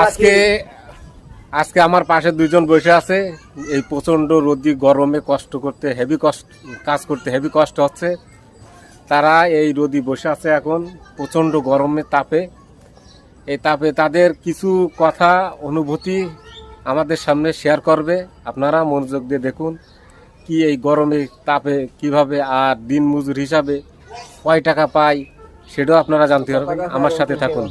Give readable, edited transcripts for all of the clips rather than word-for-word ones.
আজকে আজকে আমার পাশে দুইজন বসে আছে। এই প্রচন্ড রোদি গরমে কাজ করতে হেভি কষ্ট হচ্ছে। তারা এই রোদি বসে আছে এখন প্রচন্ড গরমে তাপে। এই তাপে তাদের কিছু কথা অনুভূতি আমাদের সামনে শেয়ার করবে। আপনারা মনোযোগ দিয়ে দেখুন কি এই গরমে তাপে কিভাবে আর দিন মজুর হিসাবে কয় টাকা পায় সেটাও আপনারা জানতে পারবেন। আমার সাথে থাকুন।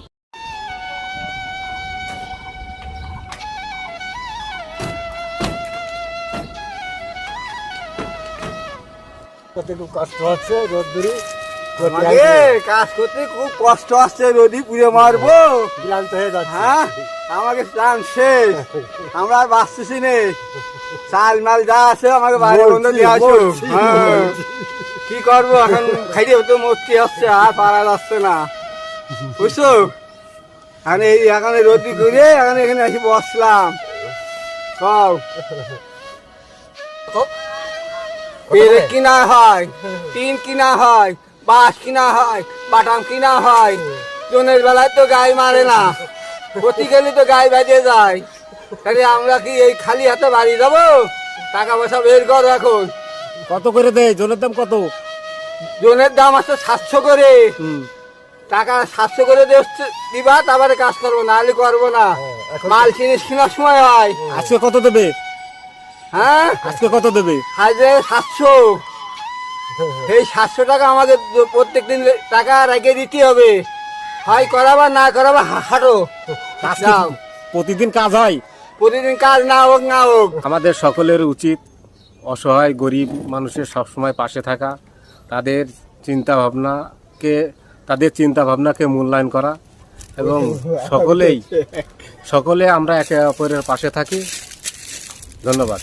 খুব কষ্ট হচ্ছে রোদ্দুরি কাজ করতে খুব কষ্ট আসছে, রোদি পুড়ে মারবো, ক্লান্ত হয়ে যাচ্ছে। হ্যাঁ আমাকে প্রাণ শেষ, আমরা আর বাঁচতেছি নে। চাল মাল যা আছে আমাকে বাইরে বন্ধ দিয়ে আসো। হ্যাঁ কি করবো এখন, খাইতে হতো মরতে হচ্ছে, আর পারা যাচ্ছে না, বুঝছো। এখন রোদি করে এখন এখানে এসে বসলাম। সব পেরে কিনা হয়, টিন কিনা হয়, বাঁশ কিনা হয়, বাটাম কিনা হয়। জনের বেলায় তো গায়ে মারে না, প্রতি গেলে তো গায়ে বেজে যায়। তাহলে আমরা কি এই খালি হাতে বাড়ি যাবো? টাকা পয়সা বের কর এখন। কত করে দেয়? জলের দাম কত? জনের দাম আছে 700 করে। টাকা 700 করে দিবা, তারপরে কাজ করবো, নাহলে করবো না। মাল জিনিস কেনার সময় হয়। আজকে কত দেবে? হ্যাঁ আজকে কত দেবে? হাজারে 700। এই 700 টাকা আমাকে প্রত্যেকদিন টাকা রেখে দিতে হবে। হয় করাবা না করাবা হাঁটো। আজকে প্রতিদিন কাজ হয়? প্রতিদিন কাজ না হোক না হোক। আমাদের সকলের উচিত অসহায় গরিব মানুষের সবসময় পাশে থাকা, তাদের চিন্তা ভাবনাকে মূল্যায়ন করা, এবং সকলে আমরা একে অপরের পাশে থাকি। ধন্যবাদ।